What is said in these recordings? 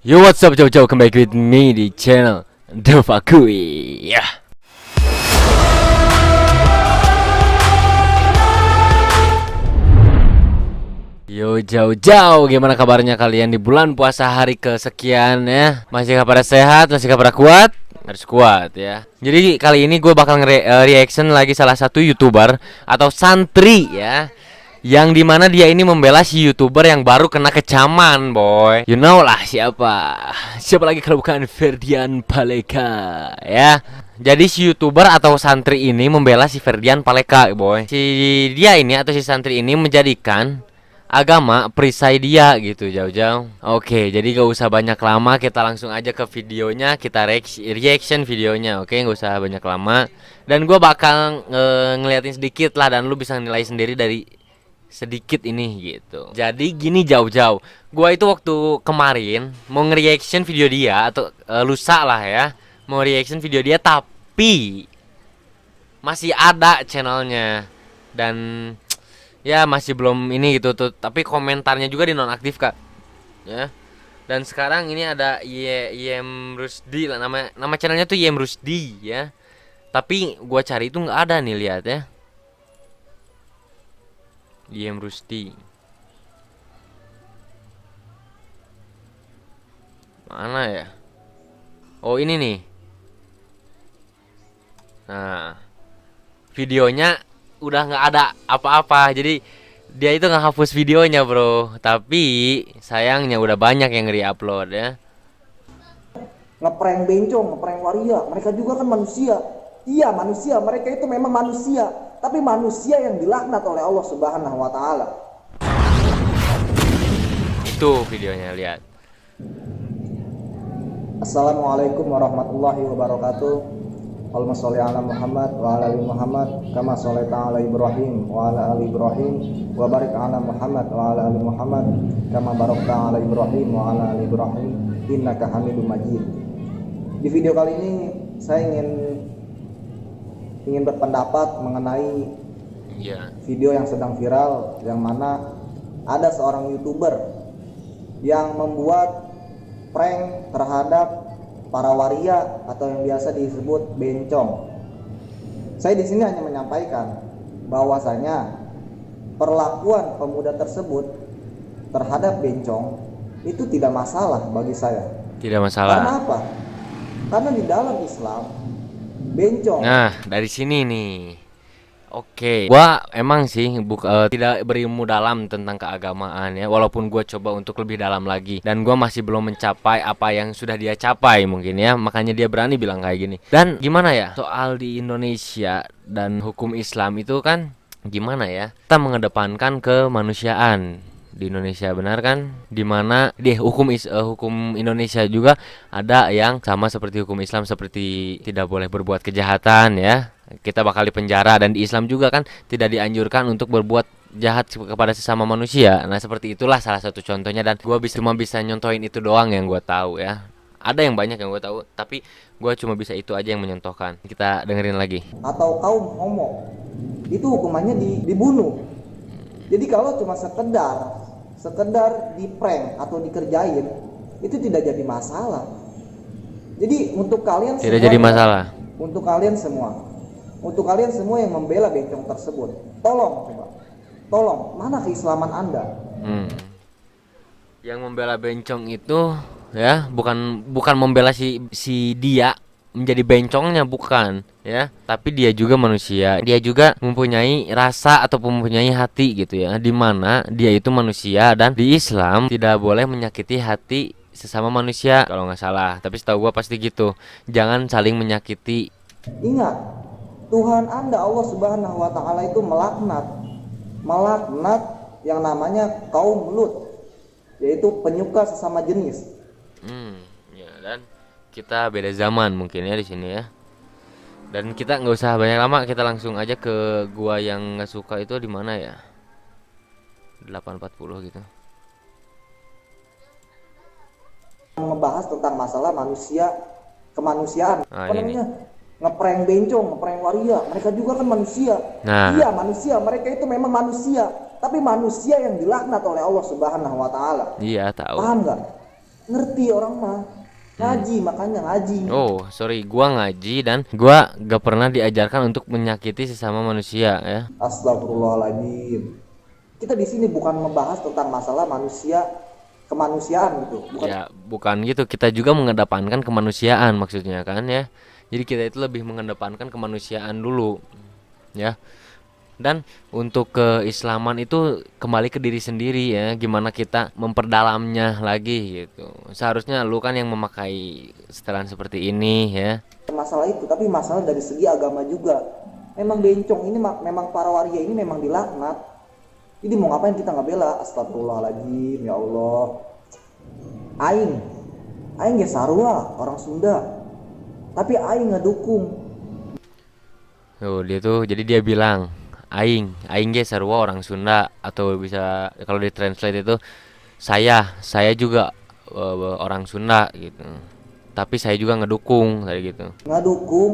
Yo, what's up, Jojo? Come back with me di channel Devakui. Ya. Yo, jauh-jauh, gimana kabarnya kalian di bulan puasa hari kesekian ya? Masih pada sehat, masih pada kuat? Harus kuat ya. Jadi kali ini gue bakal reaction lagi salah satu YouTuber atau santri ya, yang dimana dia ini membela si YouTuber yang baru kena kecaman, boy. You know lah siapa? Siapa lagi kalau bukan Ferdian Paleka ya. Jadi si YouTuber atau santri ini membela si Ferdian Paleka, boy. Si dia ini atau si santri ini menjadikan agama perisai dia gitu jauh-jauh. Oke, jadi gak usah banyak lama, kita langsung aja ke videonya, kita reaction videonya. Oke, gak usah banyak lama. Dan gue bakal ngeliatin sedikit lah, dan lu bisa nilai sendiri dari sedikit ini gitu. Jadi gini jauh-jauh, gue itu waktu kemarin mau nge-reaction video dia atau lusa lah ya, mau reaction video dia, tapi masih ada channelnya dan ya masih belum ini gitu tuh, tapi komentarnya juga dinonaktif kak ya. Dan sekarang ini ada Yem Rusdi lah, nama channelnya tuh Yem Rusdi ya, tapi gua cari itu nggak ada nih, lihat ya, Yem Rusdi mana ya. Oh ini nih, nah videonya udah nggak ada apa-apa, jadi dia itu nggak hapus videonya bro, tapi sayangnya udah banyak yang re-upload ya. Ngeprank bencong, ngeprank waria, mereka juga kan manusia. Iya manusia, mereka itu memang manusia, tapi manusia yang dilaknat oleh Allah Subhanahu wa Ta'ala. Itu videonya, lihat. Assalamualaikum warahmatullahi wabarakatuh. Allahumma sholli ala Muhammad wa ala ali Muhammad kama sholaita ala Ibrahim wa ala ali Ibrahim wa barik ala Muhammad wa ala ali Muhammad kama barakta ala Ibrahim wa ala ali Ibrahim innaka Hamidum Majid. Di video kali ini saya ingin berpendapat mengenai video yang sedang viral, yang mana ada seorang YouTuber yang membuat prank terhadap para waria atau yang biasa disebut bencong. Saya di sini hanya menyampaikan bahwasanya perlakuan pemuda tersebut terhadap bencong itu tidak masalah bagi saya. Tidak masalah. Karena apa? Karena di dalam Islam bencong. Nah, dari sini nih. Oke, gua emang sih tidak berilmu dalam tentang keagamaan ya, walaupun gua coba untuk lebih dalam lagi, dan gua masih belum mencapai apa yang sudah dia capai mungkin ya, makanya dia berani bilang kayak gini. Dan gimana ya, soal di Indonesia dan hukum Islam itu kan gimana ya, kita mengedepankan kemanusiaan di Indonesia, benar kan? Dimana di hukum Indonesia juga ada yang sama seperti hukum Islam, seperti tidak boleh berbuat kejahatan ya, kita bakal dipenjara, dan di Islam juga kan tidak dianjurkan untuk berbuat jahat kepada sesama manusia. Nah seperti itulah salah satu contohnya, dan gue cuma bisa nyontohin itu doang yang gue tahu ya. Ada yang banyak yang gue tahu, tapi gue cuma bisa itu aja yang menyontohkan. Kita dengerin lagi. Atau kaum homo itu hukumannya dibunuh. Jadi kalau cuma sekedar di prank atau dikerjain itu tidak jadi masalah. Jadi untuk kalian tidak jadi masalah. Untuk kalian semua yang membela bencong tersebut, tolong mana keislaman Anda? Yang membela bencong itu ya bukan membela si dia menjadi bencongnya, bukan ya, tapi dia juga manusia, dia juga mempunyai rasa atau mempunyai hati gitu ya, dimana dia itu manusia, dan di Islam tidak boleh menyakiti hati sesama manusia kalau nggak salah, tapi setahu gua pasti gitu, jangan saling menyakiti. Ingat, Tuhan Anda Allah Subhanahu wa Ta'ala itu melaknat yang namanya kaum Lut, yaitu penyuka sesama jenis. Ya, dan kita beda zaman mungkin ya di sini ya. Dan kita nggak usah banyak lama, kita langsung aja ke gua yang nggak suka itu di mana ya? 840 gitu. Membahas tentang masalah kemanusiaan. Apa namanya? Ngeprank bencong, ngeprank waria, mereka juga kan manusia. Nah. Iya manusia, mereka itu memang manusia, tapi manusia yang dilaknat oleh Allah Subhanahu wa Ta'ala. Iya tahu. Paham nggak? Ngerti orang mah. Ngaji, makanya ngaji. Oh, sorry, gua ngaji dan gua gak pernah diajarkan untuk menyakiti sesama manusia ya. Astagfirullahaladzim. Kita di sini bukan membahas tentang masalah manusia kemanusiaan gitu. Bukan. Ya, bukan gitu. Kita juga mengedepankan kemanusiaan maksudnya kan ya. Jadi kita itu lebih mengedepankan kemanusiaan dulu. Ya. Dan untuk keislaman itu kembali ke diri sendiri ya, gimana kita memperdalamnya lagi gitu. Seharusnya lu kan yang memakai setelan seperti ini ya. Masalah itu, tapi masalah dari segi agama juga. Memang bencong ini memang para waria ini memang dilaknat. Jadi mau ngapain kita nggak bela? Astagfirullahaladzim, ya Allah. Aing ya sarua orang Sunda. Tapi aing ngedukung. Tuh, jadi dia bilang aing ge sarua orang Sunda, atau bisa kalau ditranslate itu saya juga orang Sunda gitu. Tapi saya juga ngedukung kayak gitu. Ngedukung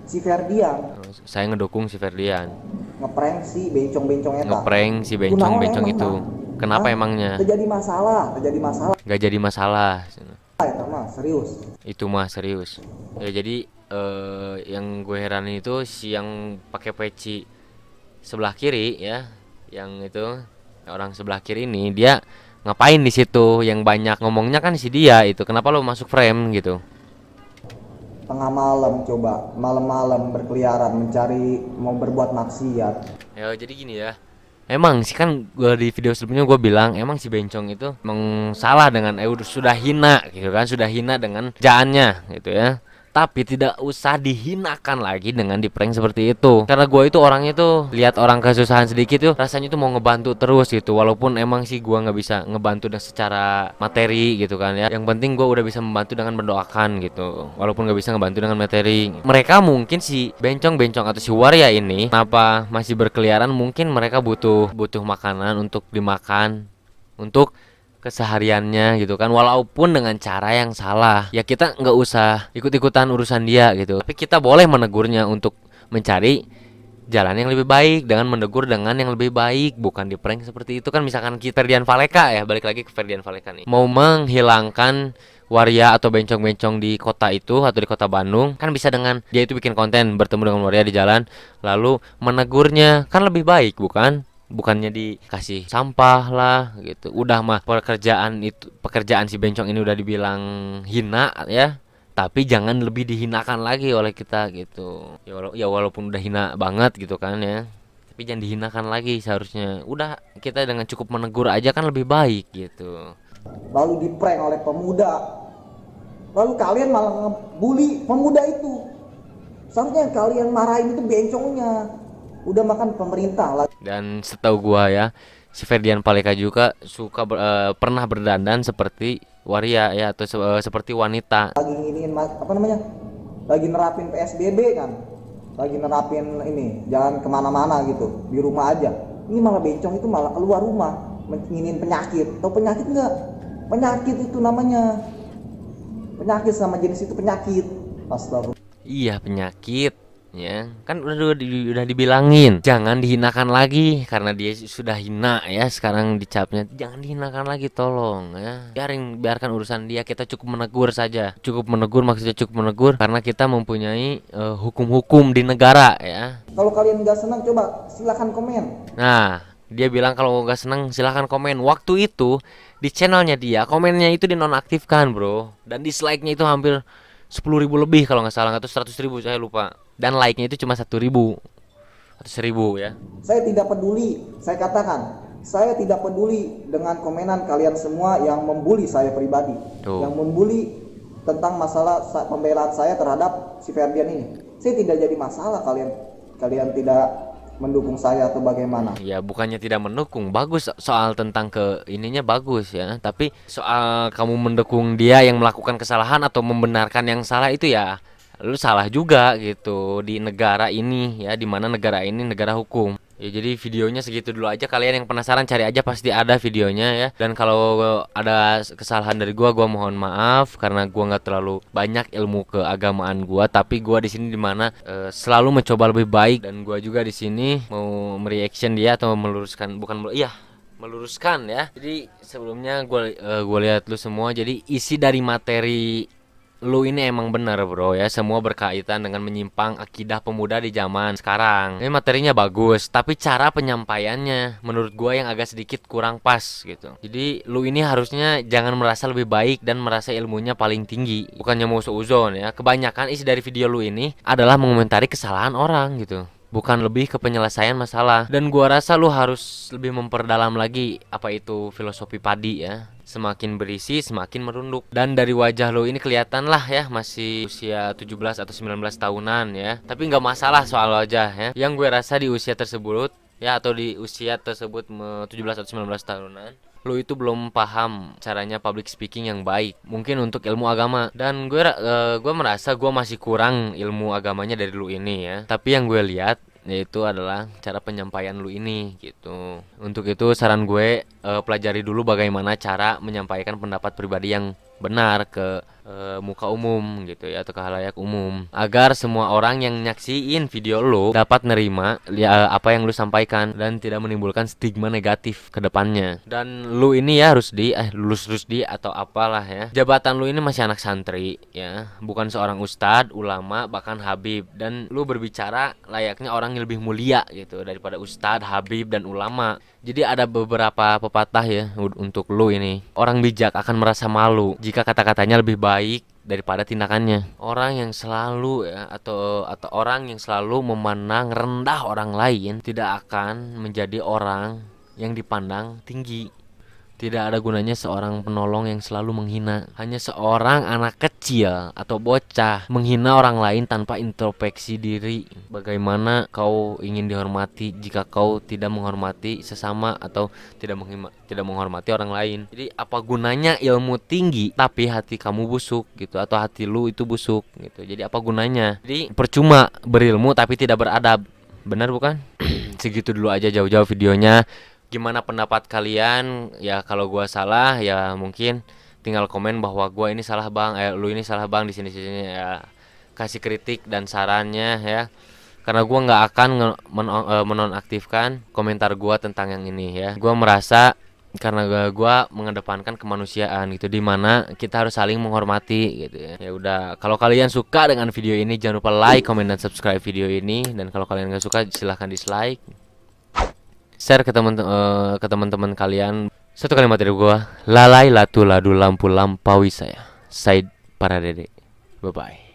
si Ferdian. Saya ngedukung si Ferdian. Ngeprank si bencong-bencong eta. Ngeprank si bencong-bencong itu. Kenapa emangnya? Terjadi masalah. Gak jadi masalah. Eta mah serius. Itu mah serius. Ya jadi yang gue heranin itu si yang pakai peci sebelah kiri ya, yang itu orang sebelah kiri ini dia ngapain di situ? Yang banyak ngomongnya kan si dia itu. Kenapa lo masuk frame gitu? Tengah malam coba, malam-malam berkeliaran mencari mau berbuat maksiat. Ya jadi gini ya. Emang sih kan gua di video sebelumnya gue bilang emang si bencong itu emang salah dengan sudah hina gitu kan, sudah hina dengan jaannya gitu ya. Tapi tidak usah dihinakan lagi dengan di prank seperti itu. Karena gue itu orangnya tuh lihat orang kesusahan sedikit tuh rasanya tuh mau ngebantu terus gitu. Walaupun emang sih gue nggak bisa ngebantu secara materi gitu kan ya. Yang penting gue udah bisa membantu dengan mendoakan gitu. Walaupun nggak bisa ngebantu dengan materi. Mereka mungkin si bencong-bencong atau si waria ini kenapa masih berkeliaran, mungkin mereka butuh makanan untuk dimakan untuk kesehariannya gitu kan, walaupun dengan cara yang salah ya. Kita nggak usah ikut-ikutan urusan dia gitu, tapi kita boleh menegurnya untuk mencari jalan yang lebih baik, dengan menegur dengan yang lebih baik, bukan di prank seperti itu kan. Misalkan kita Ferdian Valeka ya, balik lagi ke Ferdian Valeka nih, mau menghilangkan waria atau bencong-bencong di kota itu atau di kota Bandung, kan bisa dengan dia itu bikin konten bertemu dengan waria di jalan lalu menegurnya, kan lebih baik bukannya dikasih sampah lah gitu. Udah mah pekerjaan si bencong ini udah dibilang hina ya, tapi jangan lebih dihinakan lagi oleh kita gitu ya, walaupun udah hina banget gitu kan ya, tapi jangan dihinakan lagi. Seharusnya udah kita dengan cukup menegur aja kan lebih baik gitu. Lalu diprank oleh pemuda, lalu kalian malah ngebully pemuda itu. Seharusnya kalian marahin itu bencongnya, udah makan pemerintah lah. Dan setahu gua ya, si Ferdian Paleka juga suka pernah berdandan seperti waria ya, atau seperti wanita. Lagi nginiin lagi nerapin PSBB kan, lagi nerapin ini jangan kemana-mana gitu, di rumah aja. Ini malah bencong itu malah keluar rumah nginiin penyakit. Tahu penyakit nggak? Penyakit itu namanya, penyakit sama jenis itu penyakit. Astagfirullah. Iya, penyakit ya kan udah dibilangin jangan dihinakan lagi karena dia sudah hina ya. Sekarang dicapnya jangan dihinakan lagi, tolong ya, biarkan urusan dia. Kita cukup menegur saja, maksudnya cukup menegur karena kita mempunyai hukum-hukum di negara ya. Kalau kalian nggak senang coba silakan komen. Nah, dia bilang kalau nggak senang silakan komen. Waktu itu di channelnya dia komennya itu dinonaktifkan bro, dan dislike-nya itu hampir 10.000 lebih kalau nggak salah, atau 100.000 saya lupa, dan like-nya itu cuma 1.000 atau 1.000 ya. Saya tidak peduli, saya katakan saya tidak peduli dengan komenan kalian semua yang membuli saya pribadi. Yang membuli tentang masalah pembelaan saya terhadap si Ferdian ini. Saya tidak jadi masalah kalian tidak mendukung saya atau bagaimana. Ya bukannya tidak mendukung, bagus soal tentang ininya bagus ya, tapi soal kamu mendukung dia yang melakukan kesalahan atau membenarkan yang salah itu ya lu salah juga gitu di negara ini ya, dimana negara ini negara hukum. Ya jadi videonya segitu dulu aja. Kalian yang penasaran cari aja, pasti ada videonya ya. Dan kalau ada kesalahan dari gua mohon maaf karena gua nggak terlalu banyak ilmu keagamaan gua. Tapi gua di sini dimana selalu mencoba lebih baik, dan gua juga di sini mau mereaction dia atau meluruskan meluruskan ya. Jadi sebelumnya gue lihat lu semua. Jadi isi dari materi lu ini emang benar bro ya, semua berkaitan dengan menyimpang akidah pemuda di zaman sekarang. Ini materinya bagus, tapi cara penyampaiannya menurut gua yang agak sedikit kurang pas gitu. Jadi lu ini harusnya jangan merasa lebih baik dan merasa ilmunya paling tinggi. Bukannya mau seuzon ya. Kebanyakan isi dari video lu ini adalah mengomentari kesalahan orang gitu, bukan lebih ke penyelesaian masalah. Dan gua rasa lu harus lebih memperdalam lagi apa itu filosofi padi ya. Semakin berisi semakin merunduk. Dan dari wajah lo ini kelihatan lah ya masih usia 17 atau 19 tahunan ya. Tapi nggak masalah soal wajah ya. Yang gue rasa di usia tersebut ya, atau di usia tersebut 17 atau 19 tahunan, lo itu belum paham caranya public speaking yang baik. Mungkin untuk ilmu agama. Dan gue merasa gue masih kurang ilmu agamanya dari lo ini ya. Tapi yang gue lihat yaitu adalah cara penyampaian lu ini gitu. Untuk itu saran gue, pelajari dulu bagaimana cara menyampaikan pendapat pribadi yang benar ke muka umum gitu ya, atau ke halayak umum, agar semua orang yang nyaksiin video lu dapat nerima apa yang lu sampaikan dan tidak menimbulkan stigma negatif ke depannya. Dan lu ini ya harus lulus Rusdi atau apalah ya. Jabatan lu ini masih anak santri ya, bukan seorang ustadz, ulama, bahkan habib. Dan lu berbicara layaknya orang yang lebih mulia gitu daripada ustadz, habib, dan ulama. Jadi ada beberapa pepatah ya untuk lu ini. Orang bijak akan merasa malu jika kata-katanya lebih baik daripada tindakannya. Orang yang selalu ya, atau orang yang selalu memandang rendah orang lain tidak akan menjadi orang yang dipandang tinggi. Tidak ada gunanya seorang penolong yang selalu menghina. Hanya seorang anak kecil atau bocah menghina orang lain tanpa introspeksi diri. Bagaimana kau ingin dihormati jika kau tidak menghormati sesama atau tidak menghormati orang lain? Jadi apa gunanya ilmu tinggi tapi hati kamu busuk gitu, atau hati lu itu busuk gitu. Jadi apa gunanya? Jadi percuma berilmu tapi tidak beradab. Benar bukan? Segitu dulu aja jauh-jauh videonya. Gimana pendapat kalian? Ya kalau gua salah ya mungkin tinggal komen bahwa gua ini salah bang, lu ini salah bang di sini ya. Kasih kritik dan sarannya ya. Karena gua nggak akan menonaktifkan komentar gua tentang yang ini ya. Gua merasa karena gua mengedepankan kemanusiaan gitu, dimana kita harus saling menghormati gitu ya. Ya udah, kalau kalian suka dengan video ini jangan lupa like, comment, dan subscribe video ini. Dan kalau kalian nggak suka silahkan dislike. Share ke teman-teman kalian. Satu kalimat dari gua, lalai latu ladu lampu lampaui saya. Said Paradede. Bye bye.